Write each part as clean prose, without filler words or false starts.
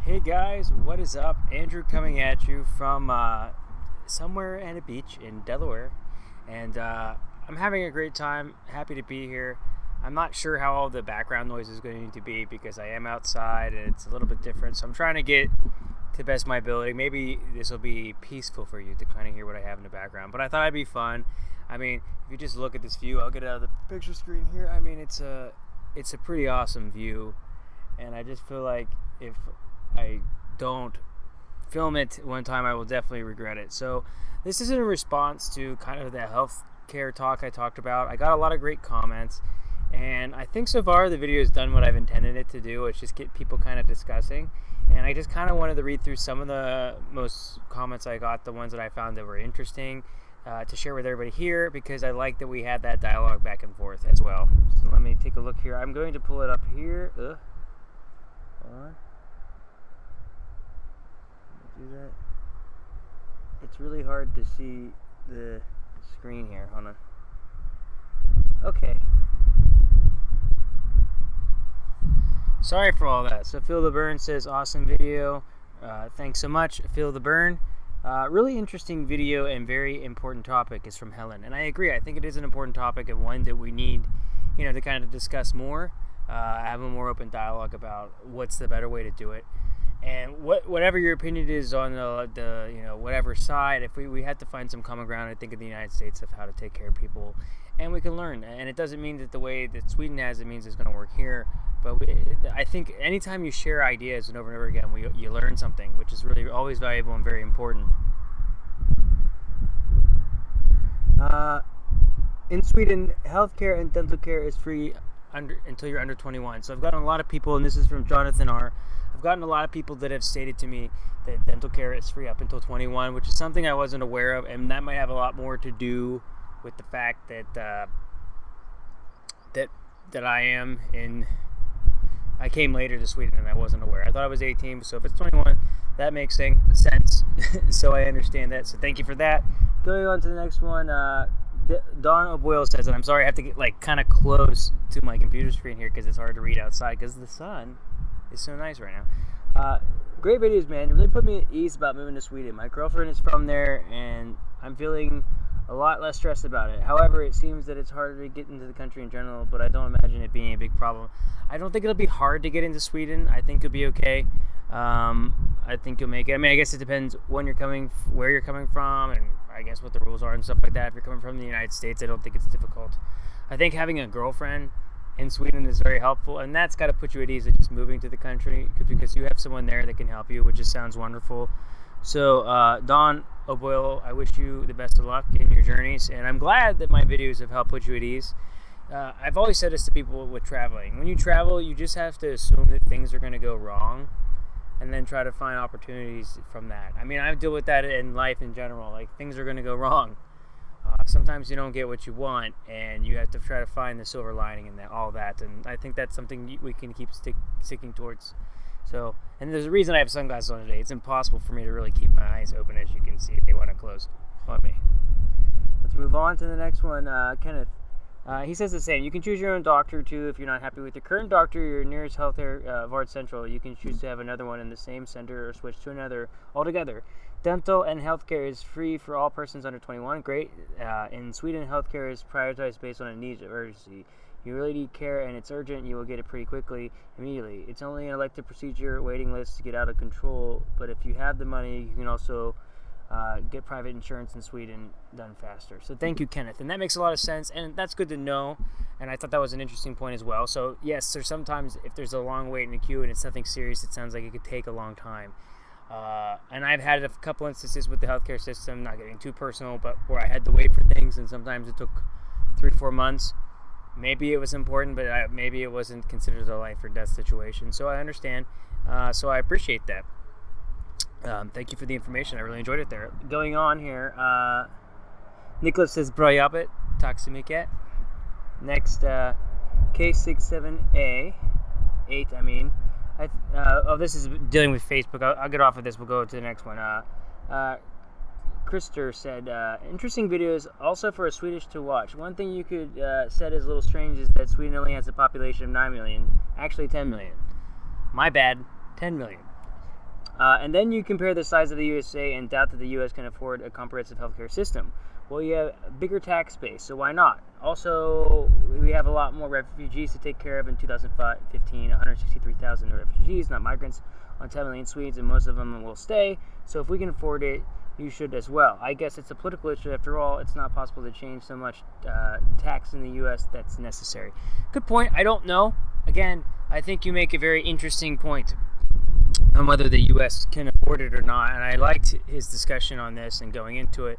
Hey guys, what is up? Andrew coming at you from somewhere at a beach in Delaware, and I'm having a great time. Happy to be here. I'm not sure how all the background noise is going to be because I am outside and it's a little bit different, so I'm trying to get to the best of my ability. Maybe this will be peaceful for you to kind of hear what I have in the background, but I thought it'd be fun. I mean, if you just look at this view, I'll get out of the picture screen here. I mean, it's a pretty awesome view, and I just feel like if I don't film it one time, I will definitely regret it. So this is in response to kind of the healthcare talk I talked about. I got a lot of great comments, and I think so far the video has done what I've intended it to do, which is get people kind of discussing. And I just kind of wanted to read through some of the most comments I got, the ones that I found that were interesting, to share with everybody here, because I like that we had that dialogue back and forth as well. So let me take a look here. I'm going to pull it up here. Hold on. Do that. It's really hard to see the screen here. Hold on. Okay. Sorry for all that. So Phil the Burn says, awesome video. Thanks so much, Phil the Burn. Really interesting video and very important topic is from Helen. And I agree. I think it is an important topic and one that we need, to kind of discuss more, have a more open dialogue about what's the better way to do it. And whatever your opinion is on the whatever side, if we had to find some common ground, I think in the United States of how to take care of people, and we can learn. And it doesn't mean that the way that Sweden has it means it's going to work here. But I think anytime you share ideas and over again, you learn something, which is really always valuable and very important. In Sweden, healthcare and dental care is free until you're under 21. So I've gotten a lot of people, and this is from Jonathan R. I've gotten a lot of people that have stated to me that dental care is free up until 21, which is something I wasn't aware of, and that might have a lot more to do with the fact that I came later to Sweden and I wasn't aware. I thought I was 18, so if it's 21, that makes sense. So I understand that. So thank you for that. Going on to the next one. Don O'Boyle says, and I'm sorry I have to get kind of close to my computer screen here because it's hard to read outside because the sun is so nice right now. Great videos, man. It really put me at ease about moving to Sweden. My girlfriend is from there and I'm feeling a lot less stressed about it. However, it seems that it's harder to get into the country in general, but I don't imagine it being a big problem. I don't think it'll be hard to get into Sweden. I think you'll be okay. I think you'll make it. I mean, I guess it depends where you're coming from, and I guess what the rules are and stuff like that. If you're coming from the United States, I don't think it's difficult. I think having a girlfriend in Sweden is very helpful, and that's got to put you at ease of just moving to the country because you have someone there that can help you, which just sounds wonderful. So, Don O'Boyle, I wish you the best of luck in your journeys, and I'm glad that my videos have helped put you at ease. I've always said this to people with traveling. When you travel, you just have to assume that things are going to go wrong and then try to find opportunities from that. I mean, I deal with that in life in general. Like, things are going to go wrong. Sometimes you don't get what you want, and you have to try to find the silver lining in all that. And I think that's something we can keep sticking towards. So, and there's a reason I have sunglasses on today. It's impossible for me to really keep my eyes open, as you can see. They want to close on me. Let's move on to the next one. Kenneth. He says the same. You can choose your own doctor, too, if you're not happy with your current doctor, your nearest healthcare, Vard Central. You can choose to have another one in the same center or switch to another altogether. Dental and healthcare is free for all persons under 21. Great. In Sweden, healthcare is prioritized based on a need of urgency. You really need care and it's urgent, you will get it pretty quickly, immediately. It's only an elective procedure, waiting lists to get out of control, but if you have the money, you can also get private insurance in Sweden done faster. So thank you, Kenneth. And that makes a lot of sense, and that's good to know, and I thought that was an interesting point as well. So yes, there's sometimes, if there's a long wait in the queue and it's nothing serious, it sounds like it could take a long time. And I've had a couple instances with the healthcare system, not getting too personal, but where I had to wait for things, and sometimes it took 3-4 months. Maybe it was important, but maybe it wasn't considered a life or death situation. So I understand. So I appreciate that. Thank you for the information. I really enjoyed it there. Going on here, Nicholas says, bra jobbet. Tack så mycket. Next, K67A, 8, I mean. This is dealing with Facebook. I'll get off of this. We'll go to the next one. Krister said, interesting videos also for a Swedish to watch. One thing you could said is a little strange is that Sweden only has a population of 9 million. Actually 10 million. My bad, 10 million. And then you compare the size of the USA and doubt that the U.S. can afford a comprehensive healthcare system. Well, you have a bigger tax base, so why not? Also, we have a lot more refugees to take care of. In 2015, 163,000 refugees, not migrants, on 10 million Swedes, and most of them will stay. So if we can afford it, you should as well. I guess it's a political issue. After all, it's not possible to change so much tax in the U.S. that's necessary. Good point. I don't know. Again, I think you make a very interesting point on whether the U.S. can afford it or not. And I liked his discussion on this and going into it,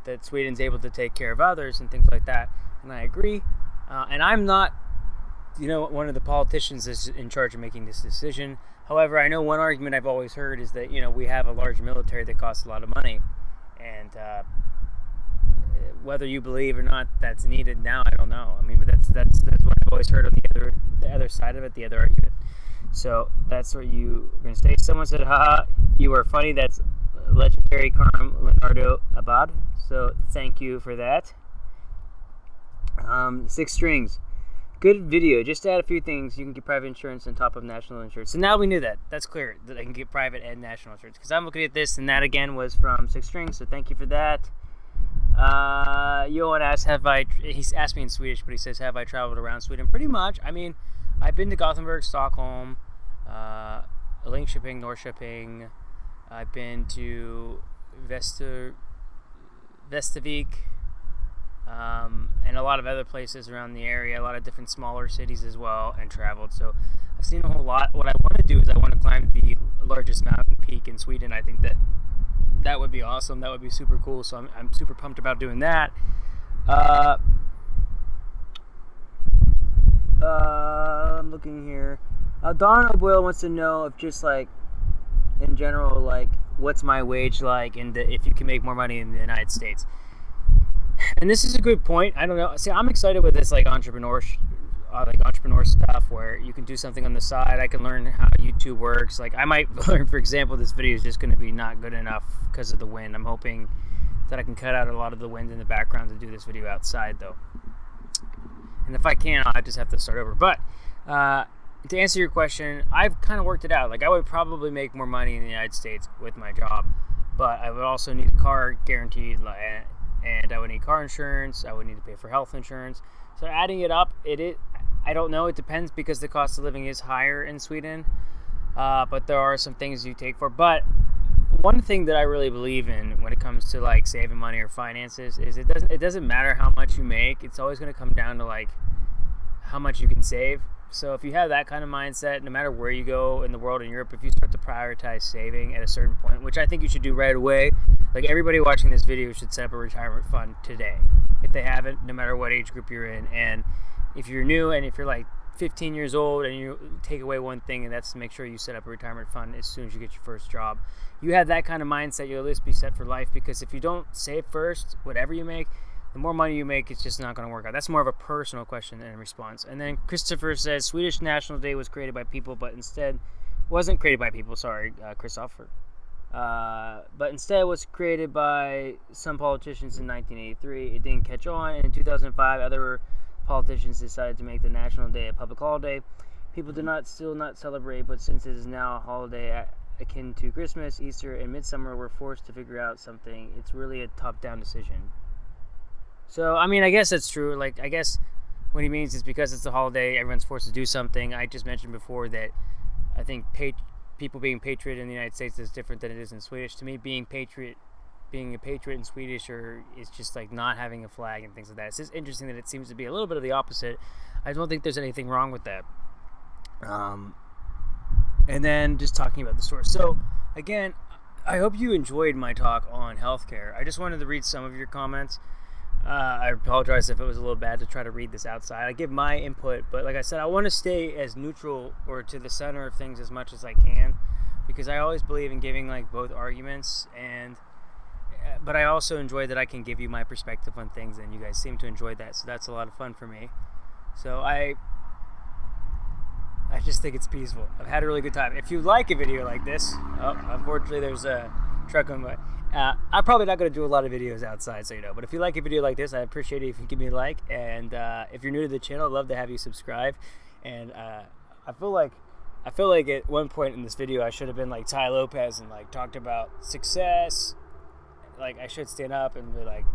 that Sweden's able to take care of others and things like that. And I agree. And I'm not, one of the politicians that's in charge of making this decision. However, I know one argument I've always heard is that, we have a large military that costs a lot of money. And whether you believe or not that's needed now, I don't know. I mean, but that's what I've always heard on the other side of it, the other argument. So that's what you were going to say. Someone said, haha, you are funny. That's legendary Carm Leonardo Abad. So thank you for that. 6 strings. Good video. Just to add a few things, you can get private insurance on top of national insurance. So now we knew that. That's clear, that I can get private and national insurance. Because I'm looking at this, and that again was from 6 strings. So thank you for that. Johan asked, he's asked me in Swedish, but he says, have I traveled around Sweden? Pretty much. I mean, I've been to Gothenburg, Stockholm, Linköping, Norrköping. I've been to Västervik, and a lot of other places around the area, a lot of different smaller cities as well, and traveled. So I've seen a whole lot. What I want to do is I want to climb the largest mountain peak in Sweden. I think that would be awesome. That would be super cool. So I'm super pumped about doing that. I'm looking here. Don O'Boyle wants to know if just in general, what's my wage like, and if you can make more money in the United States. And this is a good point. I don't know. See, I'm excited with this entrepreneur stuff where you can do something on the side. I can learn how YouTube works. I might learn, for example, this video is just going to be not good enough because of the wind. I'm hoping that I can cut out a lot of the wind in the background to do this video outside, though. And if I can't, I just have to start over. But to answer your question, I've kind of worked it out. I would probably make more money in the United States with my job, but I would also need a car guaranteed, and I would need car insurance. I would need to pay for health insurance. So adding it up, I don't know. It depends because the cost of living is higher in Sweden, but there are some things you take for. But one thing that I really believe in when it comes to saving money or finances is it doesn't matter how much you make. It's always going to come down to how much you can save. So if you have that kind of mindset, no matter where you go in the world, in Europe, if you start to prioritize saving at a certain point, which I think you should do right away, everybody watching this video should set up a retirement fund today. If they haven't, no matter what age group you're in. And if you're new and if you're 15 years old and you take away one thing, and that's to make sure you set up a retirement fund as soon as you get your first job. You have that kind of mindset, you'll at least be set for life, because if you don't save first, whatever you make, the more money you make, it's just not going to work out. That's more of a personal question and response. And then Christopher says, Swedish National Day was created by people, but instead wasn't created by people. Sorry, Christopher. But instead was created by some politicians in 1983. It didn't catch on. And in 2005, other politicians decided to make the National Day a public holiday. People do still not celebrate, but since it is now a holiday akin to Christmas, Easter, and Midsummer, we're forced to figure out something. It's really a top-down decision. So, I mean, I guess that's true. I guess what he means is because it's a holiday, everyone's forced to do something. I just mentioned before that I think people being patriot in the United States is different than it is in Swedish. To me, being a patriot in Swedish is just not having a flag and things like that. It's just interesting that it seems to be a little bit of the opposite. I don't think there's anything wrong with that. And then just talking about the store. So, again, I hope you enjoyed my talk on healthcare. I just wanted to read some of your comments. I apologize if it was a little bad to try to read this outside. I give my input, but like I said, I want to stay as neutral or to the center of things as much as I can, because I always believe in giving both arguments, but I also enjoy that I can give you my perspective on things, and you guys seem to enjoy that, so that's a lot of fun for me. So I just think it's peaceful. I've had a really good time. If you like a video like this, unfortunately there's a truck on my... I'm probably not going to do a lot of videos outside, so but if you like a video like this, I appreciate it if you give me a like, and if you're new to the channel, I'd love to have you subscribe. And I feel like I feel like at one point in this video I should have been like Ty Lopez and like talked about success. Like I should stand up and be like,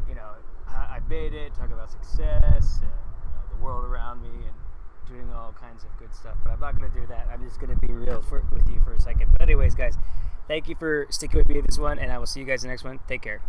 you know, I made it, talk about success and the world around me and doing all kinds of good stuff. But I'm not going to do that. I'm just going to be real with you for a second. But anyways, guys, thank you for sticking with me in this one, and I will see you guys in the next one. Take care.